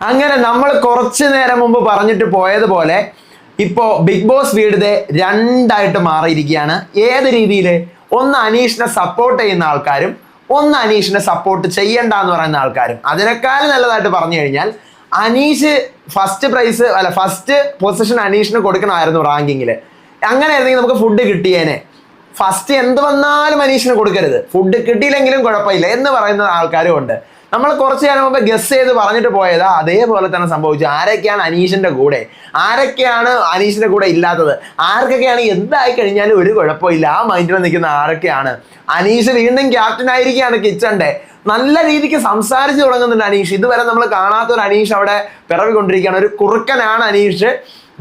അങ്ങനെ നമ്മൾ കുറച്ചു നേരം മുമ്പ് പറഞ്ഞിട്ട് പോയതുപോലെ ഇപ്പോ ബിഗ് ബോസ് വീട് രണ്ടായിട്ട് മാറിയിരിക്കുകയാണ്. ഏത് രീതിയിൽ? ഒന്ന് അനീഷിനെ സപ്പോർട്ട് ചെയ്യുന്ന ആൾക്കാരും ഒന്ന് അനീഷിനെ സപ്പോർട്ട് ചെയ്യണ്ട എന്ന് പറയുന്ന ആൾക്കാരും. അതിനേക്കാൾ നല്ലതായിട്ട് പറഞ്ഞു കഴിഞ്ഞാൽ അനീഷ് ഫസ്റ്റ് പൊസിഷൻ അനീഷിന് കൊടുക്കണമായിരുന്നു റാങ്കിങ്ങിൽ. അങ്ങനെയായിരുന്നെങ്കിൽ നമുക്ക് ഫുഡ് കിട്ടിയേനെ. ഫസ്റ്റ് എന്ത് വന്നാലും അനീഷിന് കൊടുക്കരുത്, ഫുഡ് കിട്ടിയില്ലെങ്കിലും കുഴപ്പമില്ല എന്ന് പറയുന്ന ആൾക്കാരും ഉണ്ട്. നമ്മൾ കുറച്ച് നേരം മുമ്പ് ഗസ് ചെയ്ത് പറഞ്ഞിട്ട് പോയതാ, അതേപോലെ തന്നെ സംഭവിച്ചു. ആരൊക്കെയാണ് അനീഷിന്റെ കൂടെ, ആരൊക്കെയാണ് അനീഷിന്റെ കൂടെ ഇല്ലാത്തത്, ആർക്കൊക്കെയാണ് എന്തായി കഴിഞ്ഞാലും ഒരു കുഴപ്പമില്ല ആ മൈൻഡിൽ നിൽക്കുന്ന ആരൊക്കെയാണ്. അനീഷ് വീണ്ടും ക്യാപ്റ്റൻ ആയിരിക്കുകയാണ് കിച്ചന്റെ. നല്ല രീതിക്ക് സംസാരിച്ച് തുടങ്ങുന്നുണ്ട് അനീഷ്. ഇതുവരെ നമ്മൾ കാണാത്ത ഒരു അനീഷ് അവിടെ പിറവിക്കൊണ്ടിരിക്കുകയാണ്. ഒരു കുറുക്കനാണ് അനീഷ്.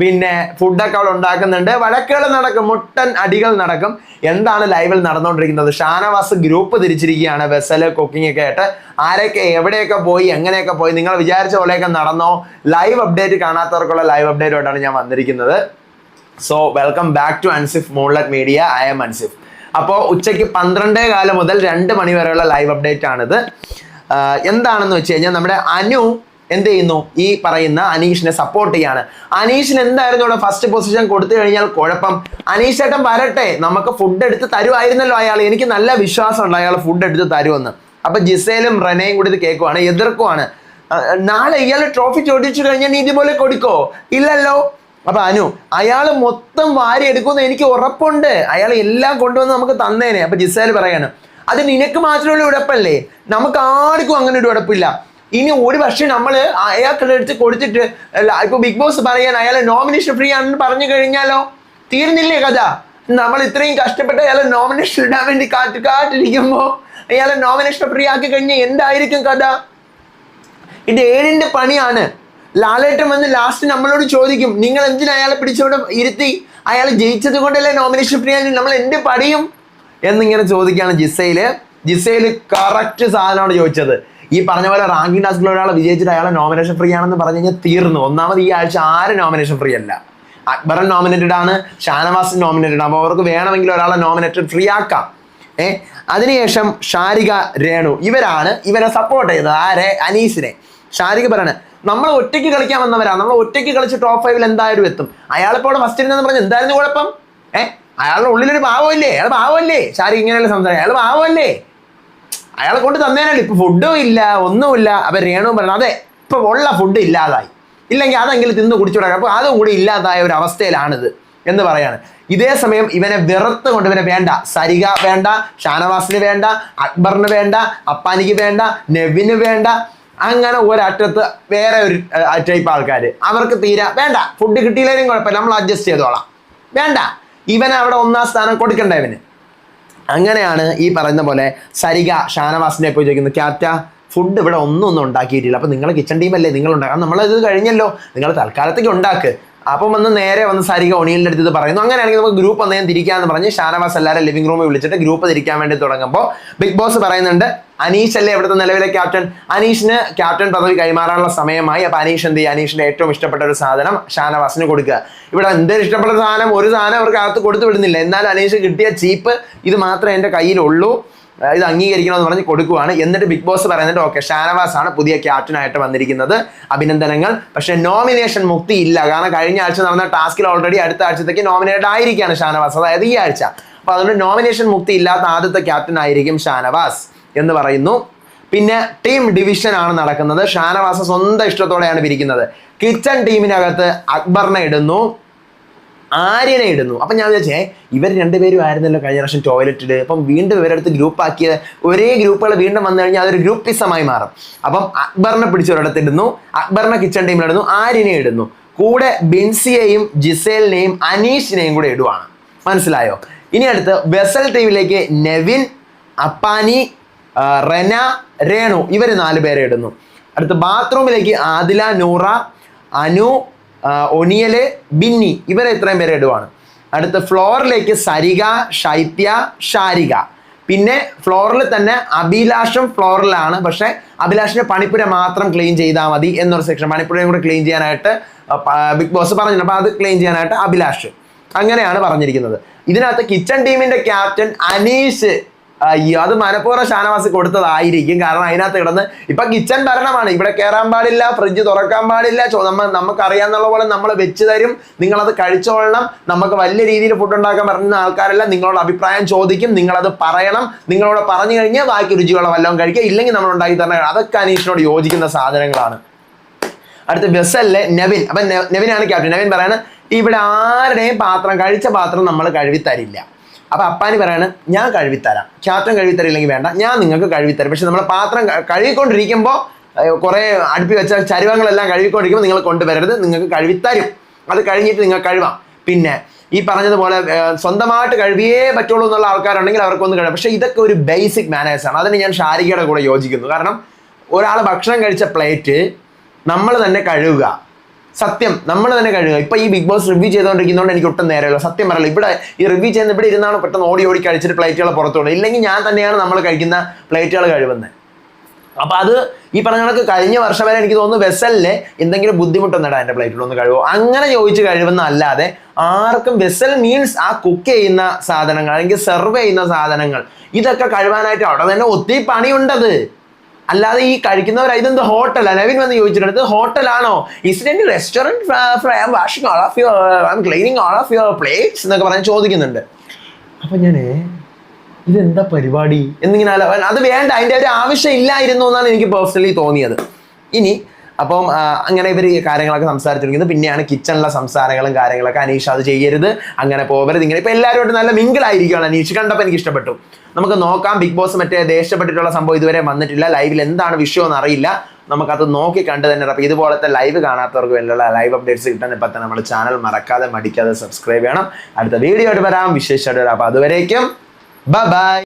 പിന്നെ ഫുഡൊക്കെ അവിടെ ഉണ്ടാക്കുന്നുണ്ട്, വഴക്കുകൾ നടക്കും, മുട്ടൻ അടികൾ നടക്കും. എന്താണ് ലൈവിൽ നടന്നുകൊണ്ടിരിക്കുന്നത്? ഷാനവാസ് ഗ്രൂപ്പ് തിരിച്ചിരിക്കുകയാണ്, വെസല് കുക്കിംഗ് ഒക്കെ ആയിട്ട്. ആരൊക്കെ എവിടെയൊക്കെ പോയി എങ്ങനെയൊക്കെ പോയി, നിങ്ങൾ വിചാരിച്ച പോലെയൊക്കെ നടന്നോ? ലൈവ് അപ്ഡേറ്റ് കാണാത്തവർക്കുള്ള ലൈവ് അപ്ഡേറ്റുമായിട്ടാണ് ഞാൻ വന്നിരിക്കുന്നത്. So welcome back to Ansif Moonlight Media. I'm Ansif. അപ്പോൾ ഉച്ചയ്ക്ക് 12:15 മുതൽ 2 മണി വരെയുള്ള ലൈവ് അപ്ഡേറ്റ് ആണിത്. എന്താണെന്ന് വെച്ച് കഴിഞ്ഞാൽ നമ്മുടെ അനു എന്ത് ചെയ്യുന്നു? ഈ പറയുന്ന അനീഷിനെ സപ്പോർട്ട് ചെയ്യാണ്. അനീഷിന് എന്തായിരുന്നു ഇവിടെ ഫസ്റ്റ് പൊസിഷൻ കൊടുത്തു കഴിഞ്ഞാൽ കുഴപ്പം? അനീഷ് ചേട്ടൻ വരട്ടെ, നമുക്ക് ഫുഡ് എടുത്ത് തരുമായിരുന്നല്ലോ അയാൾ. എനിക്ക് നല്ല വിശ്വാസമുണ്ട് അയാൾ ഫുഡ് എടുത്ത് തരുമെന്ന്. അപ്പൊ ജിസേലും റെനയും കൂടി ഇത് കേൾക്കുവാണ്, എതിർക്കുവാണ്. നാളെ ഇയാൾ ട്രോഫി ചോദിച്ചു കഴിഞ്ഞാൽ നീ ഇതുപോലെ കൊടുക്കോ? ഇല്ലല്ലോ. അപ്പൊ അനു, അയാൾ മൊത്തം വാരി എടുക്കുമെന്ന് എനിക്ക് ഉറപ്പുണ്ട്, അയാൾ എല്ലാം കൊണ്ടുവന്ന് നമുക്ക് തന്നേനെ. അപ്പൊ ജിസേൽ പറയാണ്, അത് നിനക്ക് മാത്രമുള്ള ഉടപ്പല്ലേ, നമുക്ക് ആർക്കും അങ്ങനെ ഒരു ഉടപ്പില്ല. ഇനി ഒരു പക്ഷേ നമ്മൾ അയാൾക്ക് എടുത്ത് കൊടുത്തിട്ട് ഇപ്പൊ ബിഗ് ബോസ് പറയാൻ അയാളെ നോമിനേഷൻ ഫ്രീ ആണെന്ന് പറഞ്ഞു കഴിഞ്ഞാലോ തീർന്നില്ലേ കഥ? നമ്മൾ ഇത്രയും കഷ്ടപ്പെട്ട് അയാളെ നോമിനേഷൻ ഇടാൻ വേണ്ടി കാത്തിരിക്കുമ്പോ അയാളെ നോമിനേഷൻ ഫ്രീ ആക്കി കഴിഞ്ഞാൽ എന്തായിരിക്കും കഥ? ഇത് ഏഴിന്റെ പണിയാണ്. ലാലേട്ടൻ വന്ന് ലാസ്റ്റ് നമ്മളോട് ചോദിക്കും, നിങ്ങൾ എന്തിനാ അയാളെ പിടിച്ചോടെ ഇരുത്തി? അയാൾ ജയിച്ചത് കൊണ്ടല്ലേ നോമിനേഷൻ ഫ്രീ ആണ്, നമ്മൾ എന്ത് പണിയും എന്നിങ്ങനെ ചോദിക്കുകയാണ് ജിസയില് കറക്റ്റ് സാധനമാണ് ചോദിച്ചത്. ഈ പറഞ്ഞ പോലെ റാങ്കിങ് ടാസ്കിൽ ഒരാളെ വിജയിച്ചിട്ട് അയാളെ നോമിനേഷൻ ഫ്രീ ആണെന്ന് പറഞ്ഞു കഴിഞ്ഞാൽ തീർന്നു. ഒന്നാമത് ഈ ആഴ്ച ആരും നോമിനേഷൻ ഫ്രീ അല്ല. അക്ബറൻ നോമിനേറ്റഡ് ആണ്, ഷാനവാസ് നോമിനേറ്റഡ് ആണ്. അപ്പോൾ അവർക്ക് വേണമെങ്കിൽ ഒരാളെ നോമിനേറ്റഡ് ഫ്രീ ആക്കാം. അതിനുശേഷം ഷാരിക, രേണു ഇവരെ സപ്പോർട്ട് ചെയ്തത്. ആരെ? അനീസിനെ. ഷാരിക പറയണേ, നമ്മൾ ഒറ്റയ്ക്ക് കളിക്കാൻ വന്നവരാ, നമ്മൾ ഒറ്റയ്ക്ക് കളിച്ച് ടോപ്പ് 5 എന്തായാലും എത്തും. അയാളിപ്പോൾ ഫസ്റ്റ് ഇരുന്നെന്ന് പറഞ്ഞാൽ എന്തായിരുന്നു കുഴപ്പം? അയാളുടെ ഉള്ളിലൊരു പാവമല്ലേ, അയാൾ പാവമല്ലേ? ഷാരിക ഇങ്ങനെയല്ല സംസാരിക്കുക, അയാൾ പാവമല്ലേ? അയാളെ കൊണ്ട് തന്നേനല്ലേ, ഇപ്പൊ ഫുഡും ഇല്ല ഒന്നുമില്ല. അപ്പൊ രേണു പറഞ്ഞു, അതെ ഇപ്പൊ ഉള്ള ഫുഡ് ഇല്ലാതായി, ഇല്ലെങ്കിൽ അതെങ്കിലും തിന്ന് കുടിച്ചുവിടാം, അപ്പൊ അതും കൂടി ഇല്ലാതായ ഒരു അവസ്ഥയിലാണിത് എന്ന് പറയാണ്. ഇതേ സമയം ഇവനെ വെറുത്ത് കൊണ്ട് ഇവനെ വേണ്ട, സരിക വേണ്ട, ഷാനവാസിന് വേണ്ട, അക്ബറിന് വേണ്ട, അപ്പാനിക്ക് വേണ്ട, നെവിന് വേണ്ട, അങ്ങനെ ഒരറ്റത്ത് വേറെ ഒരു ടൈപ്പ് ആൾക്കാർ. അവർക്ക് തീരെ വേണ്ട, ഫുഡ് കിട്ടിയില്ലെങ്കിലും കുഴപ്പമില്ല, നമ്മൾ അഡ്ജസ്റ്റ് ചെയ്തോളാം, വേണ്ട. ഇവനെ അവിടെ 1ാം സ്ഥാനം കൊടുക്കണ്ട ഇവന്. അങ്ങനെയാണ് ഈ പറയുന്ന പോലെ സരിക ഷാനവാസിനെ പോയി ചോദിക്കുന്നത്, ക്യാപ്റ്റ ഫുഡ് ഇവിടെ ഒന്നും ഉണ്ടാക്കിയിട്ടില്ല, അപ്പം നിങ്ങൾ കിച്ചൺ ടീമല്ലേ, നിങ്ങൾ ഉണ്ടാക്കാം, നമ്മളത് കഴിഞ്ഞല്ലോ, നിങ്ങൾ തൽക്കാലത്തേക്ക് ഉണ്ടാക്ക്. അപ്പം നേരെ വന്ന് സരിക ഒണിയലിൻ്റെ അടുത്ത് ഇത് പറയുന്നു. അങ്ങനെയാണെങ്കിൽ നമുക്ക് ഗ്രൂപ്പ് ഒന്നേം തിരിക്കാമെന്ന് പറഞ്ഞ് ഷാനവാസ് എല്ലാവരും ലിവിംഗ് റൂമിൽ വിളിച്ചിട്ട് ഗ്രൂപ്പ് തിരിക്കാൻ വേണ്ടി തുടങ്ങുമ്പോൾ ബിഗ് ബോസ് പറയുന്നുണ്ട്, അനീഷ് അല്ലേ ഇവിടുത്തെ നിലവിലെ ക്യാപ്റ്റൻ, അനീഷിന് ക്യാപ്റ്റൻ പദവി കൈമാറാനുള്ള സമയമായി. അപ്പൊ അനീഷ് എന്ത് ചെയ്യുക? അനീഷിന്റെ ഏറ്റവും ഇഷ്ടപ്പെട്ട ഒരു സാധനം ഷാനവാസിന് കൊടുക്കുക. ഇവിടെ എന്തൊരു ഇഷ്ടപ്പെട്ട സാധനം, ഒരു സാധനം അവർക്ക് അകത്ത് കൊടുത്തു വിടുന്നില്ല. എന്നാലും അനീഷ് കിട്ടിയ ചീപ്പ് ഇത് മാത്രമേ എൻ്റെ കയ്യിലുള്ളൂ, ഇത് അംഗീകരിക്കണമെന്ന് പറഞ്ഞ് കൊടുക്കുവാണ്. എന്നിട്ട് ബിഗ് ബോസ് പറയുന്നുണ്ട്, ഓക്കെ ഷാനവാസ് ആണ് പുതിയ ക്യാപ്റ്റനായിട്ട് വന്നിരിക്കുന്നത്, അഭിനന്ദനങ്ങൾ. പക്ഷെ നോമിനേഷൻ മുക്തി ഇല്ല, കാരണം കഴിഞ്ഞ ആഴ്ച നടന്ന ടാസ്കിൽ ഓൾറെഡി അടുത്ത ആഴ്ചത്തേക്ക് നോമിനേറ്റഡ് ആയിരിക്കുകയാണ് ഷാനവാസ്, അതായത് ഈ ആഴ്ച. അപ്പൊ അതുകൊണ്ട് നോമിനേഷൻ മുക്തി ഇല്ലാത്ത ആദ്യത്തെ ക്യാപ്റ്റൻ ആയിരിക്കും ഷാനവാസ് എന്ന് പറയുന്നു. പിന്നെ ടീം ഡിവിഷൻ ആണ് നടക്കുന്നത്. ഷാനവാസ് സ്വന്തം ഇഷ്ടത്തോടെയാണ് പിരിക്കുന്നത്. കിച്ചൺ ടീമിനകത്ത് അക്ബറിനെ ഇടുന്നു, ആര്യനെ ഇടുന്നു. അപ്പം ഞാൻ വിചാരിച്ചേ ഇവർ രണ്ടുപേരും ആയിരുന്നല്ലോ കഴിഞ്ഞ പ്രാവശ്യം ടോയ്ലറ്റിൽ, അപ്പം വീണ്ടും ഇവരെടുത്ത് ഗ്രൂപ്പാക്കിയ ഒരേ ഗ്രൂപ്പുകൾ വീണ്ടും വന്നു കഴിഞ്ഞാൽ അതൊരു ഗ്രൂപ്പിസമായി മാറും. അപ്പം അക്ബറിനെ പിടിച്ചൊരിടത്തിടുന്നു, അക്ബറിനെ കിച്ചൺ ടീമിലിടുന്നു, ആര്യനെ ഇടുന്നു. കൂടെ ബിൻസിയെയും ജിസേലിനെയും അനീഷിനെയും കൂടെ ഇടുവാണ്. മനസ്സിലായോ? ഇനി അടുത്ത് വെസൽ ടീമിലേക്ക് നെവിൻ, അപ്പാനി, റെന, രേണു ഇവർ 4 പേരെ ഇടുന്നു. അടുത്ത് ബാത്റൂമിലേക്ക് ആദില, നൂറ, അനു, ഒനിയല്, ബിന്നി ഇവരെ ഇത്രയും പേരെ ഇടുവാണ്. അടുത്ത് ഫ്ലോറിലേക്ക് സരിക, ശൈത്യ, ഷാരിക. പിന്നെ ഫ്ലോറിൽ തന്നെ അഭിലാഷും ഫ്ലോറിലാണ്. പക്ഷെ അഭിലാഷിന്റെ പണിപ്പുര മാത്രം ക്ലീൻ ചെയ്താൽ മതി എന്നൊരു സെക്ഷൻ, പണിപ്പുരയും കൂടെ ക്ലീൻ ചെയ്യാനായിട്ട് ബിഗ് ബോസ് പറഞ്ഞിട്ടുണ്ട്. അപ്പൊ അത് ക്ലീൻ ചെയ്യാനായിട്ട് അഭിലാഷ്, അങ്ങനെയാണ് പറഞ്ഞിരിക്കുന്നത്. ഇതിനകത്ത് കിച്ചൺ ടീമിന്റെ ക്യാപ്റ്റൻ അനീഷ് അയ്യോ, അത് മനഃപൂർവ്വം ഷാനവാസ് കൊടുത്തതായിരിക്കും. കാരണം അതിനകത്ത് കിടന്ന് ഇപ്പൊ കിച്ചൺ ഭരണമാണ്. ഇവിടെ കയറാൻ പാടില്ല, ഫ്രിഡ്ജ് തുറക്കാൻ പാടില്ല, നമുക്കറിയാന്നുള്ള പോലെ നമ്മൾ വെച്ച് തരും, നിങ്ങളത് കഴിച്ചോളണം, നമുക്ക് വലിയ രീതിയിൽ ഫുഡ് ഉണ്ടാക്കാൻ പറയുന്ന ആൾക്കാരെല്ലാം നിങ്ങളോട് അഭിപ്രായം ചോദിക്കും, നിങ്ങളത് പറയണം, നിങ്ങളോട് പറഞ്ഞു കഴിഞ്ഞാൽ ബാക്കി രുചിയുള്ള വല്ലതും കഴിക്കുക, ഇല്ലെങ്കിൽ നമ്മൾ ഉണ്ടാക്കി തരണം. അതൊക്കെ അനീഷിനോട് യോജിക്കുന്ന സാധനങ്ങളാണ്. അടുത്ത വെസലിലെ നെവിൻ. അപ്പൊ നെവിനാണ് ക്യാപ്റ്റൻ. നെവിൻ പറയാണ് ഇവിടെ ആരുടെയും കഴിച്ച പാത്രം നമ്മൾ കഴുകിത്തരില്ല. അപ്പൊ അപ്പാനി പറയാണ് ഞാൻ കഴുകിത്തരാം, ക്യാപ്റ്റൻ കഴുകിത്തരില്ലെങ്കിൽ വേണ്ട, ഞാൻ നിങ്ങൾക്ക് കഴുകിത്തരാം. പക്ഷെ നമ്മൾ പാത്രം കഴുകിക്കൊണ്ടിരിക്കുമ്പോൾ കുറെ അടുപ്പി വെച്ച ചരുവങ്ങളെല്ലാം കഴുകിക്കൊണ്ടിരിക്കുമ്പോൾ നിങ്ങൾ കൊണ്ടുവരരുത്, നിങ്ങൾക്ക് കഴുകിത്തരും, അത് കഴിഞ്ഞിട്ട് നിങ്ങൾ കഴുകാം. പിന്നെ ഈ പറഞ്ഞതുപോലെ സ്വന്തമായിട്ട് കഴുകിയേ പറ്റുള്ളൂ എന്നുള്ള ആൾക്കാരുണ്ടെങ്കിൽ അവർക്കൊന്ന് കഴുകാം. പക്ഷെ ഇതൊക്കെ ഒരു ബേസിക് മാനേഴ്സ് ആണ്. അതിന് ഞാൻ ഷാരികയുടെ കൂടെ യോജിക്കുന്നു. കാരണം ഒരാൾ ഭക്ഷണം കഴിച്ച പ്ലേറ്റ് നമ്മൾ തന്നെ കഴുകുക, സത്യം നമ്മൾ തന്നെ കഴുകുക. ഇപ്പൊ ഈ ബിഗ് ബോസ് റിവ്യൂ ചെയ്തുകൊണ്ടിരിക്കുന്നതുകൊണ്ട് എനിക്ക് ഒട്ടും നേരമില്ല, സത്യം പറയില്ല. ഇവിടെ ഈ റിവ്യൂ ചെയ്യുന്ന ഇവിടെ ഇരുന്നാണ് പെട്ടെന്ന് ഓടി കഴിച്ചിട്ട് പ്ലേറ്റുകൾ പുറത്തോട്, ഇല്ലെങ്കിൽ ഞാൻ തന്നെയാണ് നമ്മൾ കഴിക്കുന്ന പ്ലേറ്റുകൾ കഴുകുന്നത്. അപ്പൊ അത് ഈ പറഞ്ഞ കണക്ക് കഴിഞ്ഞ വർഷം വരെ എനിക്ക് തോന്നുന്നു വെസലില് എന്തെങ്കിലും ബുദ്ധിമുട്ടൊന്നിടാ എൻ്റെ പ്ലേറ്റിലൊന്ന് കഴുകുമോ അങ്ങനെ ചോദിച്ച് കഴിവുന്ന അല്ലാതെ ആർക്കും വെസൽ മീൻസ് ആ കുക്ക് ചെയ്യുന്ന സാധനങ്ങൾ അല്ലെങ്കിൽ സെർവ് ചെയ്യുന്ന സാധനങ്ങൾ ഇതൊക്കെ കഴുകാനായിട്ട് അവിടെ തന്നെ ഒത്തിരി പണിയുണ്ടത്. അല്ലാതെ ഈ കഴിക്കുന്നവർ ഇതെന്ത് ഹോട്ടലാണ്? നവീൻ വന്ന് ചോദിച്ചിട്ടുണ്ട്, ഹോട്ടലാണോ? Is it restaurant washing all of your cleaning all of your plates എന്നൊക്കെ പറഞ്ഞ് ചോദിക്കുന്നുണ്ട്. അപ്പൊ ഞാന് ഇതെന്താ പരിപാടി എന്നിങ്ങനെ അത് വേണ്ട, അതിൻ്റെ ഒരു ആവശ്യം ഇല്ലായിരുന്നു എന്നാണ് എനിക്ക് പേഴ്സണലി തോന്നിയത്. ഇനി അപ്പം അങ്ങനെ ഇവർ ഈ കാര്യങ്ങളൊക്കെ സംസാരിച്ചിരിക്കുന്നത് പിന്നെയാണ് കിച്ചണിലെ സംസാരങ്ങളും കാര്യങ്ങളൊക്കെ. അനീഷ് അത് ചെയ്യരുത്, അങ്ങനെ പോകരുത്, ഇങ്ങനെ ഇപ്പം എല്ലാവരുമായിട്ട് നല്ല മിങ്കിളായിരിക്കുകയാണ് അനീഷ്. കണ്ടപ്പോൾ എനിക്ക് ഇഷ്ടപ്പെട്ടു. നമുക്ക് നോക്കാം. ബിഗ് ബോസ് മറ്റേ ദേഷ്യപ്പെട്ടിട്ടുള്ള സംഭവം ഇതുവരെ വന്നിട്ടില്ല. ലൈവിൽ എന്താണ് വിഷയം എന്നറിയില്ല, നമുക്കത് നോക്കി കണ്ട് തന്നെ. അപ്പം ഇതുപോലത്തെ ലൈവ് കാണാത്തവർക്ക് വേണ്ടിയുള്ള ലൈവ് അപ്ഡേറ്റ്സ് കിട്ടാൻ ഇപ്പം തന്നെ നമ്മുടെ ചാനൽ മറക്കാതെ മടിക്കാതെ സബ്സ്ക്രൈബ് ചെയ്യണം. അടുത്ത വീഡിയോ ആയിട്ട് വരാം, വിശേഷമായിട്ട് വരാം. അപ്പം അതുവരേക്കും ബൈ.